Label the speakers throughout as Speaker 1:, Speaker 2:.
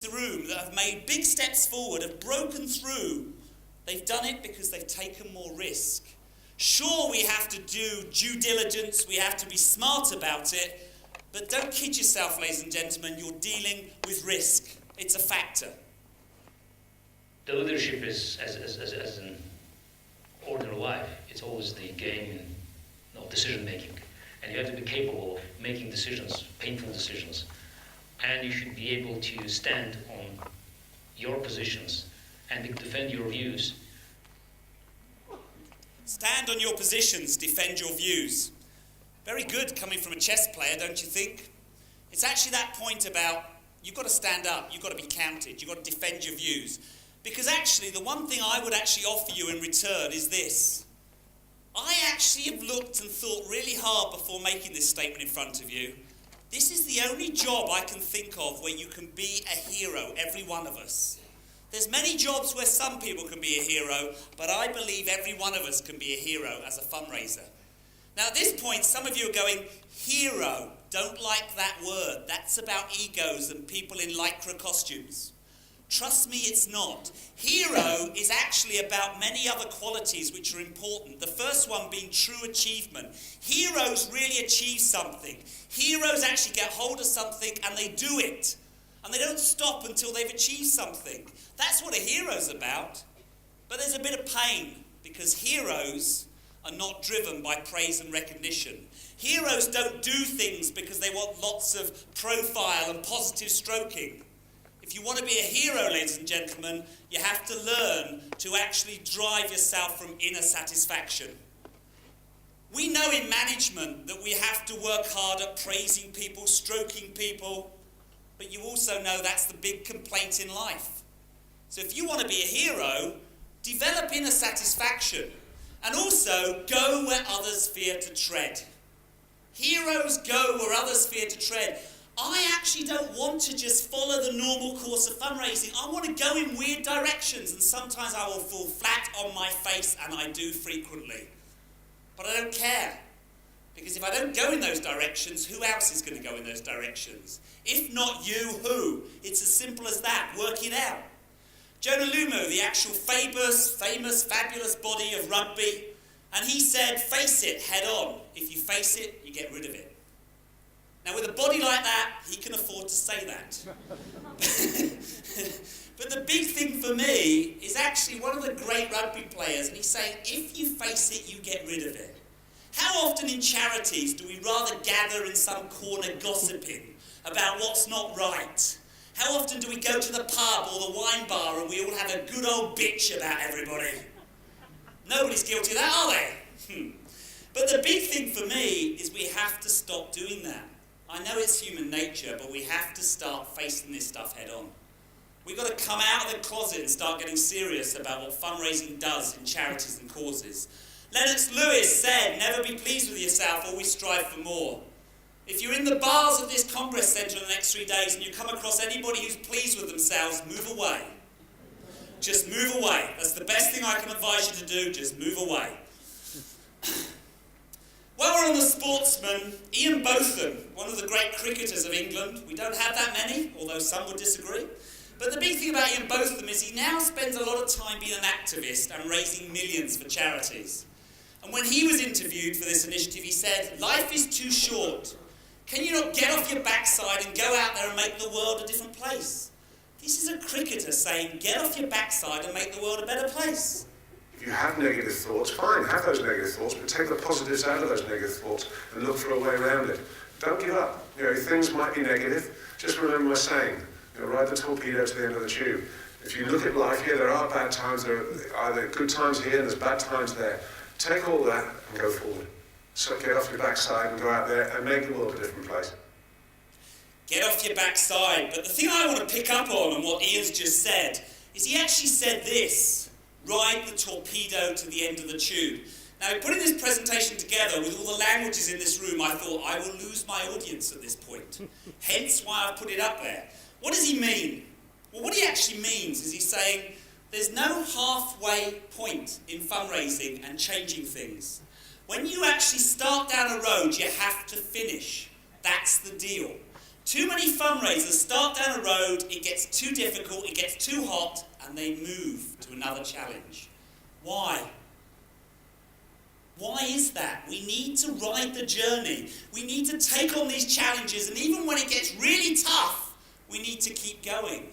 Speaker 1: the room that have made big steps forward, have broken through, they've done it because they've taken more risk. Sure, we have to do due diligence, we have to be smart about it, but don't kid yourself, ladies and gentlemen, you're dealing with risk. It's a factor.
Speaker 2: The leadership is, as an ordinary life, it's always the game of decision making. And you have to be capable of making decisions, painful decisions. And you should be able to stand on your positions and defend your views.
Speaker 1: Stand on your positions, defend your views. Very good coming from a chess player, don't you think? It's actually that point about you've got to stand up, you've got to be counted, you've got to defend your views. Because actually, the one thing I would actually offer you in return is this. I actually have looked and thought really hard before making this statement in front of you. This is the only job I can think of where you can be a hero, every one of us. There's many jobs where some people can be a hero, but I believe every one of us can be a hero as a fundraiser. Now at this point, some of you are going, hero, don't like that word. That's about egos and people in lycra costumes. Trust me, it's not. Hero is actually about many other qualities which are important. The first one being true achievement. Heroes really achieve something. Heroes actually get hold of something and they do it. And they don't stop until they've achieved something. That's what a hero's about. But there's a bit of pain because heroes are not driven by praise and recognition. Heroes don't do things because they want lots of profile and positive stroking. If you want to be a hero, ladies and gentlemen, you have to learn to actually drive yourself from inner satisfaction. We know in management that we have to work hard at praising people, stroking people, but you also know that's the big complaint in life. So if you want to be a hero, develop inner satisfaction and also go where others fear to tread. Heroes go where others fear to tread. I actually don't want to just follow the normal course of fundraising. I want to go in weird directions, and sometimes I will fall flat on my face, and I do frequently. But I don't care, because if I don't go in those directions, who else is going to go in those directions? If not you, who? It's as simple as that. Work it out. Jonah Lumo, the actual famous, fabulous body of rugby, and he said, face it head on. If you face it, you get rid of it. Now, with a body like that, he can afford to say that. But the big thing for me is actually one of the great rugby players, and he's saying, if you face it, you get rid of it. How often in charities do we rather gather in some corner gossiping about what's not right? How often do we go to the pub or the wine bar and we all have a good old bitch about everybody? Nobody's guilty of that, are they? But the big thing for me is we have to stop doing that. I know it's human nature, but we have to start facing this stuff head on. We've got to come out of the closet and start getting serious about what fundraising does in charities and causes. Lennox Lewis said, never be pleased with yourself, always strive for more. If you're in the bars of this Congress Centre in the next 3 days and you come across anybody who's pleased with themselves, move away. Just move away. That's the best thing I can advise you to do, just move away. While we're on the sportsman, Ian Botham, one of the great cricketers of England, we don't have that many, although some would disagree, but the big thing about Ian Botham is he now spends a lot of time being an activist and raising millions for charities. And when he was interviewed for this initiative, he said, life is too short. Can you not get off your backside and go out there and make the world a different place? This is a cricketer saying, get off your backside and make the world a better place.
Speaker 3: If you have negative thoughts, fine, have those negative thoughts, but take the positives out of those negative thoughts and look for a way around it. Don't give up. Things might be negative. Just remember my saying, ride the torpedo to the end of the tube. If you look at life here, there are bad times, there are either good times here and there's bad times there. Take all that and go forward. So get off your backside and go out there and make the world a different place.
Speaker 1: Get off your backside. But the thing I want to pick up on and what Ian's just said is he actually said this. Ride the torpedo to the end of the tube. Now, putting this presentation together with all the languages in this room, I thought I will lose my audience at this point. Hence why I've put it up there. What does he mean? Well, what he actually means is he's saying there's no halfway point in fundraising and changing things. When you actually start down a road, you have to finish. That's the deal. Too many fundraisers start down a road, it gets too difficult, it gets too hot, and they move to another challenge. Why? Why is that? We need to ride the journey. We need to take on these challenges, and even when it gets really tough, we need to keep going.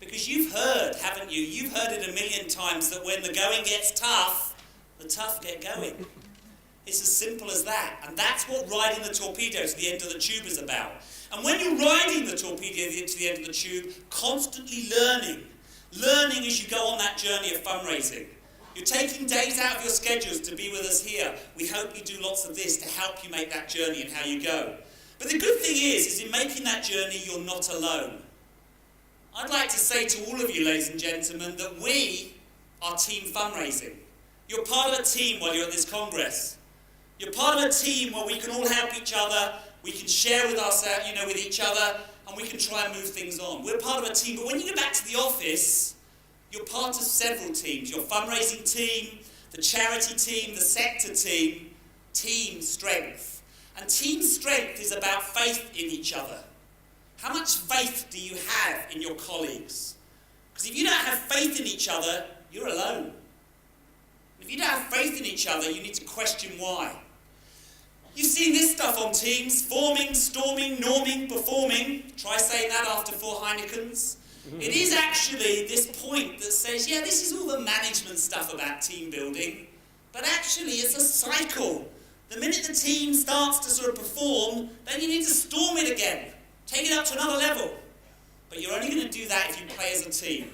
Speaker 1: Because you've heard, haven't you? You've heard it a million times that when the going gets tough, the tough get going. It's as simple as that. And that's what riding the torpedo to the end of the tube is about. And when you're riding the torpedo to the end of the tube, constantly learning as you go on that journey of fundraising. You're taking days out of your schedules to be with us here. We hope you do lots of this to help you make that journey and how you go. But the good thing is in making that journey, you're not alone. I'd like to say to all of you, ladies and gentlemen, that we are team fundraising. You're part of a team while you're at this Congress. You're part of a team where we can all help each other, we can share with ourselves, with each other, and we can try and move things on. We're part of a team, but when you get back to the office, you're part of several teams. Your fundraising team, the charity team, the sector team, team strength. And team strength is about faith in each other. How much faith do you have in your colleagues? Because if you don't have faith in each other, you're alone. If you don't have faith in each other, you need to question why. You've seen this stuff on teams: forming, storming, norming, performing. Try saying that after 4 Heinekens. It is actually this point that says, yeah, this is all the management stuff about team building, but actually it's a cycle. The minute the team starts to sort of perform, then you need to storm it again. Take it up to another level. But you're only going to do that if you play as a team.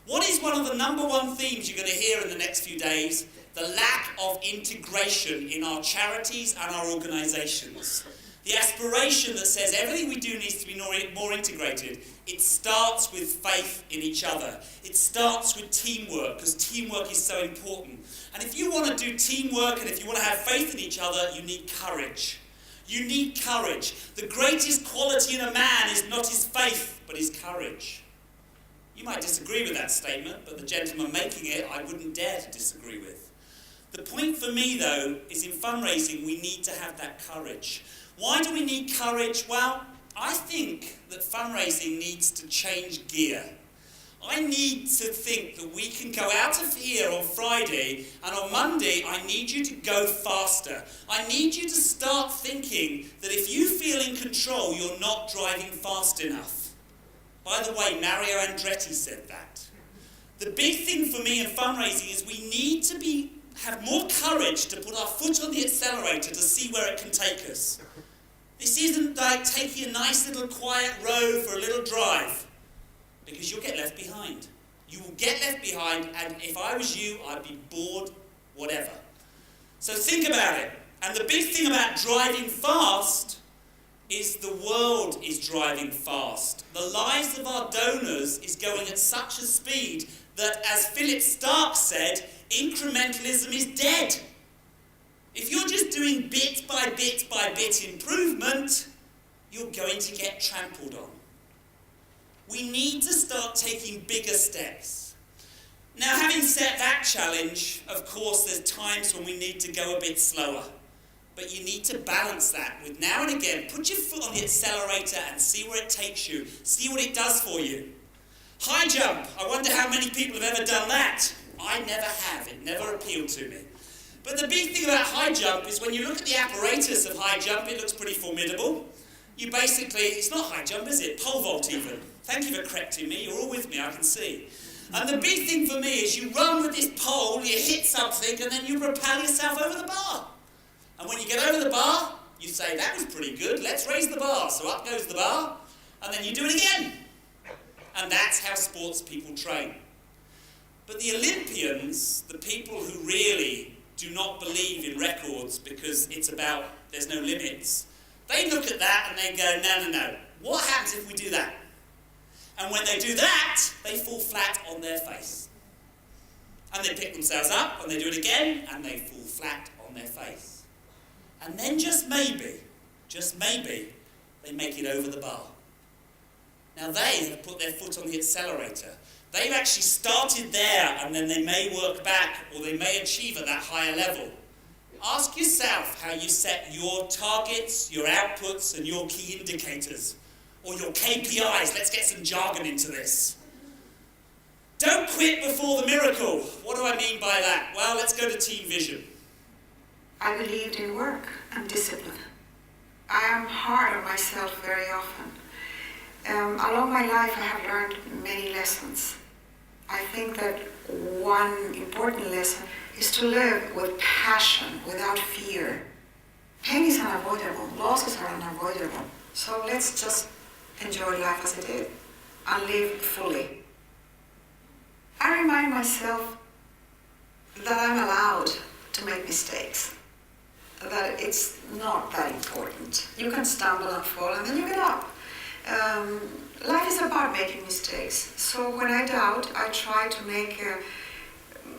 Speaker 1: What is one of the number one themes you're going to hear in the next few days? The lack of integration in our charities and our organisations. The aspiration that says everything we do needs to be more integrated. It starts with faith in each other. It starts with teamwork, because teamwork is so important. And if you want to do teamwork and if you want to have faith in each other, you need courage. You need courage. The greatest quality in a man is not his faith, but his courage. You might disagree with that statement, but the gentleman making it, I wouldn't dare to disagree with. The point for me, though, is in fundraising, we need to have that courage. Why do we need courage? Well, I think that fundraising needs to change gear. I need to think that we can go out of here on Friday, and on Monday, I need you to go faster. I need you to start thinking that if you feel in control, you're not driving fast enough. By the way, Mario Andretti said that. The big thing for me in fundraising is we need to have more courage to put our foot on the accelerator to see where it can take us. This isn't like taking a nice little quiet road for a little drive, because you'll get left behind. You will get left behind, and if I was you, I'd be bored, whatever. So think about it. And the big thing about driving fast is the world is driving fast. The lives of our donors is going at such a speed that, as Philip Stark said, incrementalism is dead. If you're just doing bit by bit by bit improvement, you're going to get trampled on. We need to start taking bigger steps. Now, having set that challenge, of course, there's times when we need to go a bit slower. But you need to balance that with now and again, put your foot on the accelerator and see where it takes you. See what it does for you. High jump. I wonder how many people have ever done that. I never have. It never appealed to me. But the big thing about high jump is when you look at the apparatus of high jump, it looks pretty formidable. You basically, it's not high jump, is it? Pole vault even. Thank you for correcting me. You're all with me, I can see. And the big thing for me is you run with this pole, you hit something, and then you propel yourself over the bar. And when you get over the bar, you say, that was pretty good, let's raise the bar. So up goes the bar, and then you do it again. And that's how sports people train. But the Olympians, the people who really do not believe in records because it's about there's no limits, they look at that and they go, no. What happens if we do that? And when they do that, they fall flat on their face. And they pick themselves up, and they do it again, and they fall flat on their face. And then just maybe, they make it over the bar. Now they have put their foot on the accelerator. They've actually started there, and then they may work back, or they may achieve at that higher level. Ask yourself how you set your targets, your outputs, and your key indicators. or your KPIs. Let's get some jargon into this. Don't quit before the miracle. What do I mean by that? Well, let's go to Team Vision.
Speaker 4: I believed in work and discipline. I am hard on myself very often. Along my life, I have learned many lessons. I think that one important lesson is to live with passion, without fear. Pain is unavoidable, losses are unavoidable. So let's just enjoy life as it is and live fully. I remind myself that I'm allowed to make mistakes, that it's not that important. You can stumble and fall and then you get up. Life is about making mistakes. So when I doubt, I try to make,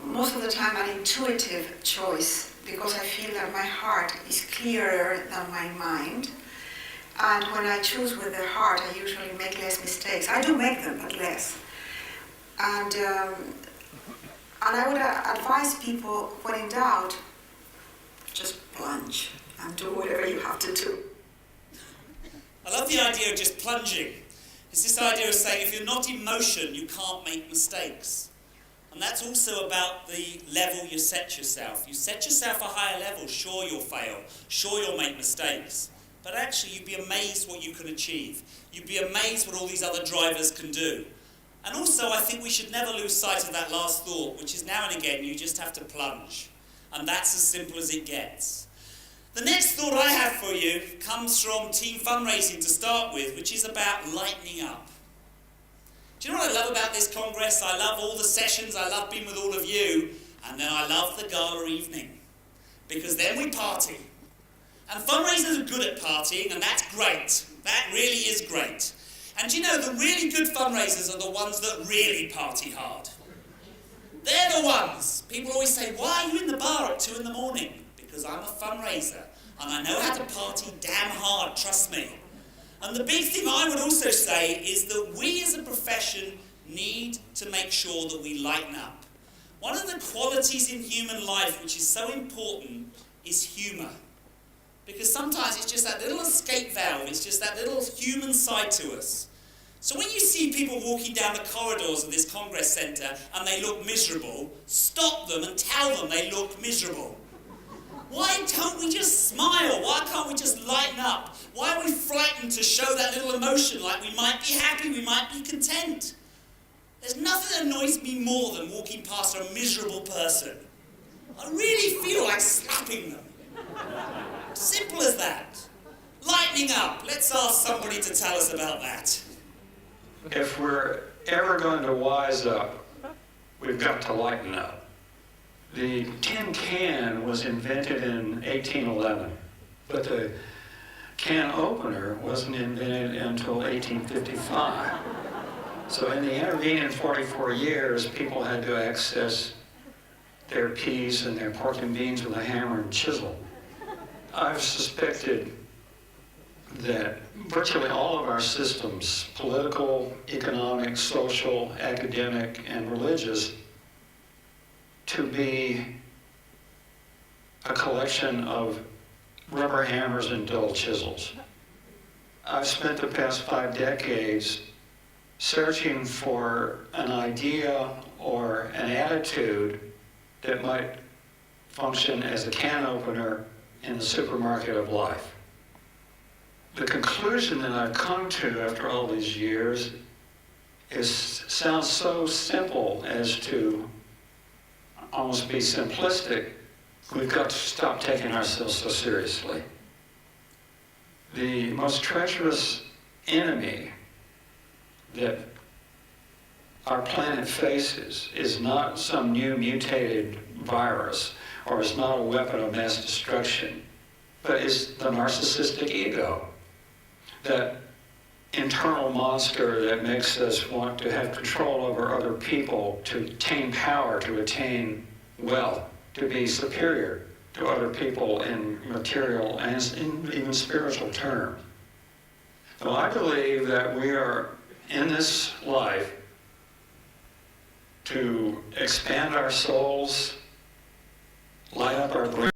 Speaker 4: most of the time, an intuitive choice, because I feel that my heart is clearer than my mind. And when I choose with the heart, I usually make less mistakes. I do make them, but less. And I would advise people, when in doubt, just plunge and do whatever you have to do.
Speaker 1: I love the idea of just plunging. It's this idea of saying if you're not in motion, you can't make mistakes. And that's also about the level you set yourself. You set yourself a higher level, sure you'll fail, sure you'll make mistakes. But actually you'd be amazed what you can achieve. You'd be amazed what all these other drivers can do. And also I think we should never lose sight of that last thought, which is now and again you just have to plunge. And that's as simple as it gets. The next thought I have for you comes from team fundraising to start with, which is about lightening up. Do you know what I love about this Congress? I love all the sessions, I love being with all of you, and then I love the gala evening, because then we party. And fundraisers are good at partying, and that's great. That really is great. And you know, the really good fundraisers are the ones that really party hard. They're the ones. People always say, why are you in the bar at 2 a.m? Because I'm a fundraiser, and I know how to party damn hard, trust me. And the big thing I would also say is that we as a profession need to make sure that we lighten up. One of the qualities in human life which is so important is humour. Because sometimes it's just that little escape valve, it's just that little human side to us. So when you see people walking down the corridors of this Congress Centre and they look miserable, stop them and tell them they look miserable. Why don't we just smile? Why can't we just lighten up? Why are we frightened to show that little emotion, like we might be happy, we might be content? There's nothing that annoys me more than walking past a miserable person. I really feel like slapping them. Simple as that. Lightening up. Let's ask somebody to tell us about that.
Speaker 5: If we're ever going to wise up, we've got to lighten up. The tin can was invented in 1811, but the can opener wasn't invented until 1855. So in the intervening 44 years, people had to access their peas and their pork and beans with a hammer and chisel. I've suspected that virtually all of our systems, political, economic, social, academic, and religious, to be a collection of rubber hammers and dull chisels. I've spent the past 5 decades searching for an idea or an attitude that might function as a can opener in the supermarket of life. The conclusion that I've come to after all these years sounds so simple as to almost be simplistic. We've got to stop taking ourselves so seriously. The most treacherous enemy that our planet faces is not some new mutated virus, or is not a weapon of mass destruction, but is the narcissistic ego, that internal monster that makes us want to have control over other people, to attain power, to attain wealth, to be superior to other people in material and in even spiritual terms. So I believe that we are in this life to expand our souls, light up our brains,